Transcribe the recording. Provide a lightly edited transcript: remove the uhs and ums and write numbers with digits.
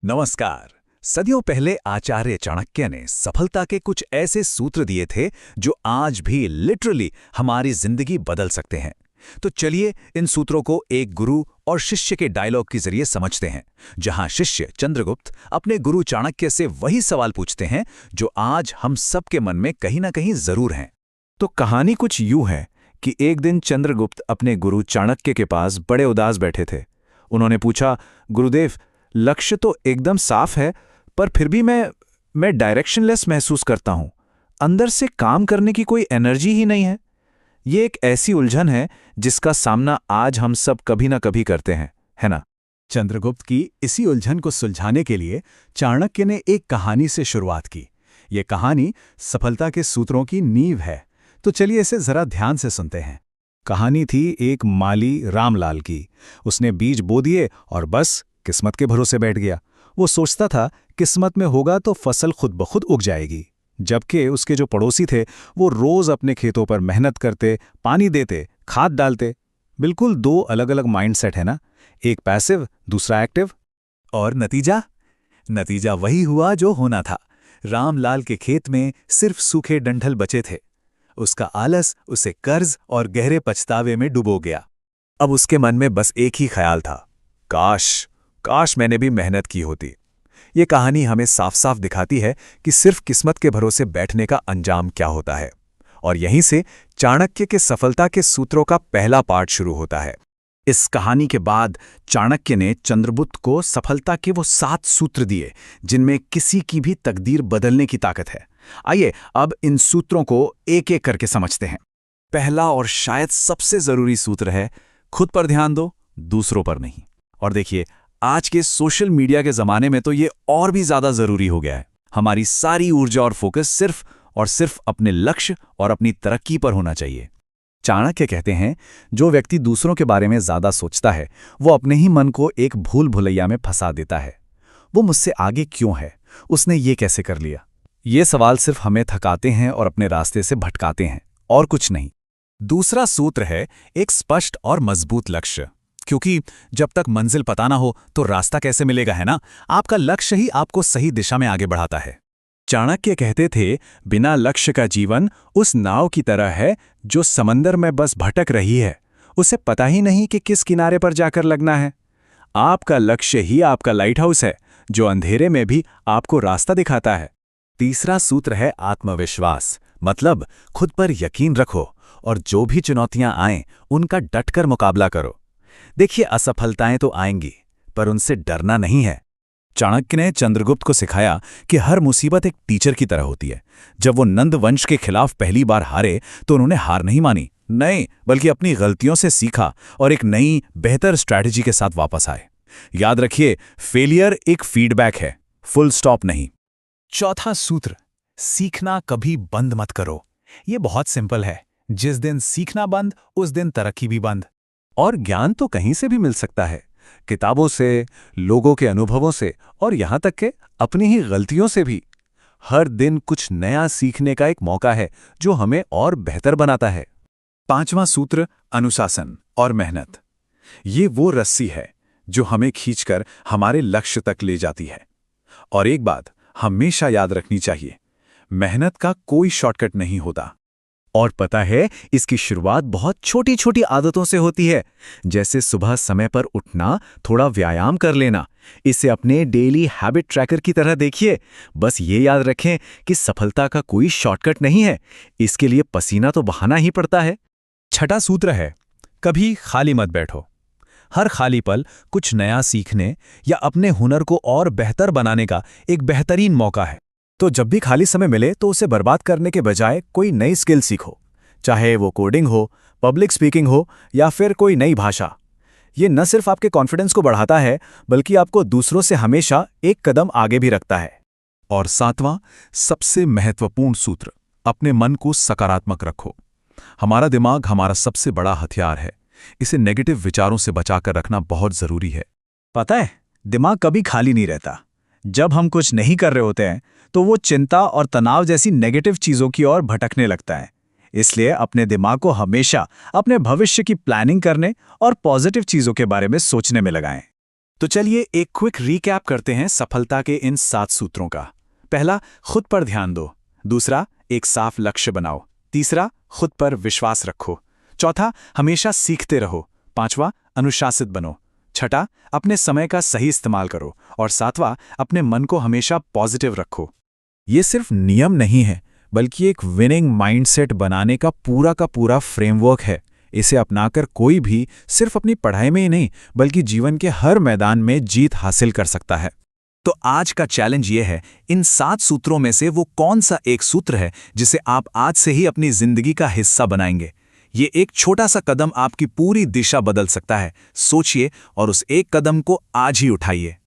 नमस्कार। सदियों पहले आचार्य चाणक्य ने सफलता के कुछ ऐसे सूत्र दिए थे जो आज भी लिटरली हमारी जिंदगी बदल सकते हैं। तो चलिए इन सूत्रों को एक गुरु और शिष्य के डायलॉग के जरिए समझते हैं, जहां शिष्य चंद्रगुप्त अपने गुरु चाणक्य से वही सवाल पूछते हैं जो आज हम सबके मन में कहीं ना कहीं जरूर हैं। तो कहानी कुछ यूं है कि एक दिन चंद्रगुप्त अपने गुरु चाणक्य के पास बड़े उदास बैठे थे। उन्होंने पूछा, गुरुदेव, लक्ष्य तो एकदम साफ है, पर फिर भी मैं डायरेक्शनलेस महसूस करता हूं। अंदर से काम करने की कोई एनर्जी ही नहीं है। ये एक ऐसी उलझन है जिसका सामना आज हम सब कभी ना कभी करते हैं, है ना? चंद्रगुप्त की इसी उलझन को सुलझाने के लिए चाणक्य ने एक कहानी से शुरुआत की। ये कहानी सफलता के सूत्रों की नींव है। तो चलिए इसे जरा ध्यान से सुनते हैं। कहानी थी एक माली रामलाल की। उसने बीज बो दिए और बस किस्मत के भरोसे बैठ गया। वो सोचता था किस्मत में होगा तो फसल खुद ब खुद उग जाएगी, जबकि उसके जो पड़ोसी थे वो रोज अपने खेतों पर मेहनत करते, पानी देते, खाद डालते। बिल्कुल दो अलग अलग माइंडसेट है ना, एक पैसिव, दूसरा एक्टिव। और नतीजा वही हुआ जो होना था। रामलाल के खेत में सिर्फ सूखे डंठल बचे थे। उसका आलस उसे कर्ज और गहरे पछतावे में डुबो गया। अब उसके मन में बस एक ही ख्याल था, काश मैंने भी मेहनत की होती। ये कहानी हमें साफ साफ दिखाती है कि सिर्फ किस्मत के भरोसे बैठने का अंजाम क्या होता है। और यहीं से चाणक्य के सफलता के सूत्रों का पहला पार्ट शुरू होता है। इस कहानी के बाद चाणक्य ने चंद्रगुप्त को सफलता के वो 7 सूत्र दिए जिनमें किसी की भी तकदीर बदलने की ताकत है। आइए अब इन सूत्रों को एक एक करके समझते हैं। पहला और शायद सबसे जरूरी सूत्र है, खुद पर ध्यान दो, दूसरों पर नहीं। और देखिए, आज के सोशल मीडिया के जमाने में तो ये और भी ज्यादा जरूरी हो गया है। हमारी सारी ऊर्जा और फोकस सिर्फ और सिर्फ अपने लक्ष्य और अपनी तरक्की पर होना चाहिए। चाणक्य कहते हैं, जो व्यक्ति दूसरों के बारे में ज्यादा सोचता है वो अपने ही मन को एक भूल भुलैया में फंसा देता है। वो मुझसे आगे क्यों है, उसने ये कैसे कर लिया, ये सवाल सिर्फ हमें थकाते हैं और अपने रास्ते से भटकाते हैं, और कुछ नहीं। दूसरा सूत्र है एक स्पष्ट और मजबूत लक्ष्य। क्योंकि जब तक मंजिल पता ना हो तो रास्ता कैसे मिलेगा, है ना? आपका लक्ष्य ही आपको सही दिशा में आगे बढ़ाता है। चाणक्य कहते थे, बिना लक्ष्य का जीवन उस नाव की तरह है जो समंदर में बस भटक रही है। उसे पता ही नहीं कि किस किनारे पर जाकर लगना है। आपका लक्ष्य ही आपका लाइट हाउस है जो अंधेरे में भी आपको रास्ता दिखाता है। तीसरा सूत्र है आत्मविश्वास, मतलब खुद पर यकीन रखो और जो भी चुनौतियां आएं उनका डटकर मुकाबला करो। देखिए, असफलताएं तो आएंगी, पर उनसे डरना नहीं है। चाणक्य ने चंद्रगुप्त को सिखाया कि हर मुसीबत एक टीचर की तरह होती है। जब वो नंद वंश के खिलाफ पहली बार हारे तो उन्होंने हार नहीं मानी, नहीं, बल्कि अपनी गलतियों से सीखा और एक नई बेहतर स्ट्रैटेजी के साथ वापस आए। याद रखिए, फेलियर एक फीडबैक है, फुल स्टॉप नहीं। चौथा सूत्र, सीखना कभी बंद मत करो। ये बहुत सिंपल है। जिस दिन सीखना बंद, उस दिन तरक्की भी बंद। और ज्ञान तो कहीं से भी मिल सकता है, किताबों से, लोगों के अनुभवों से, और यहां तक कि अपनी ही गलतियों से भी। हर दिन कुछ नया सीखने का एक मौका है जो हमें और बेहतर बनाता है। पांचवां सूत्र, अनुशासन और मेहनत। ये वो रस्सी है जो हमें खींचकर हमारे लक्ष्य तक ले जाती है। और एक बात हमेशा याद रखनी चाहिए, मेहनत का कोई शॉर्टकट नहीं होता। और पता है, इसकी शुरुआत बहुत छोटी छोटी आदतों से होती है, जैसे सुबह समय पर उठना, थोड़ा व्यायाम कर लेना। इसे अपने डेली हैबिट ट्रैकर की तरह देखिए। बस ये याद रखें कि सफलता का कोई शॉर्टकट नहीं है, इसके लिए पसीना तो बहाना ही पड़ता है। छठा सूत्र है, कभी खाली मत बैठो। हर खाली पल कुछ नया सीखने या अपने हुनर को और बेहतर बनाने का एक बेहतरीन मौका है। तो जब भी खाली समय मिले तो उसे बर्बाद करने के बजाय कोई नई स्किल सीखो, चाहे वो कोडिंग हो, पब्लिक स्पीकिंग हो या फिर कोई नई भाषा। ये न सिर्फ आपके कॉन्फिडेंस को बढ़ाता है, बल्कि आपको दूसरों से हमेशा एक कदम आगे भी रखता है। और सातवां, सबसे महत्वपूर्ण सूत्र, अपने मन को सकारात्मक रखो। हमारा दिमाग हमारा सबसे बड़ा हथियार है। इसे नेगेटिव विचारों से बचाकर रखना बहुत जरूरी है। पता है, दिमाग कभी खाली नहीं रहता। जब हम कुछ नहीं कर रहे होते हैं तो वो चिंता और तनाव जैसी नेगेटिव चीजों की ओर भटकने लगता है। इसलिए अपने दिमाग को हमेशा अपने भविष्य की प्लानिंग करने और पॉजिटिव चीजों के बारे में सोचने में लगाएं। तो चलिए एक क्विक रीकैप करते हैं सफलता के इन 7 सूत्रों का। पहला, खुद पर ध्यान दो। दूसरा, एक साफ लक्ष्य बनाओ। तीसरा, खुद पर विश्वास रखो। चौथा, हमेशा सीखते रहो। पांचवा, अनुशासित बनो। छठा, अपने समय का सही इस्तेमाल करो। और सातवां, अपने मन को हमेशा पॉजिटिव रखो। ये सिर्फ नियम नहीं है, बल्कि एक विनिंग माइंडसेट बनाने का पूरा फ्रेमवर्क है। इसे अपनाकर कोई भी सिर्फ अपनी पढ़ाई में ही नहीं, बल्कि जीवन के हर मैदान में जीत हासिल कर सकता है। तो आज का चैलेंज ये है, इन 7 सूत्रों में से वो कौन सा एक सूत्र है जिसे आप आज से ही अपनी जिंदगी का हिस्सा बनाएंगे। ये एक छोटा सा कदम आपकी पूरी दिशा बदल सकता है। सोचिए और उस एक कदम को आज ही उठाइए।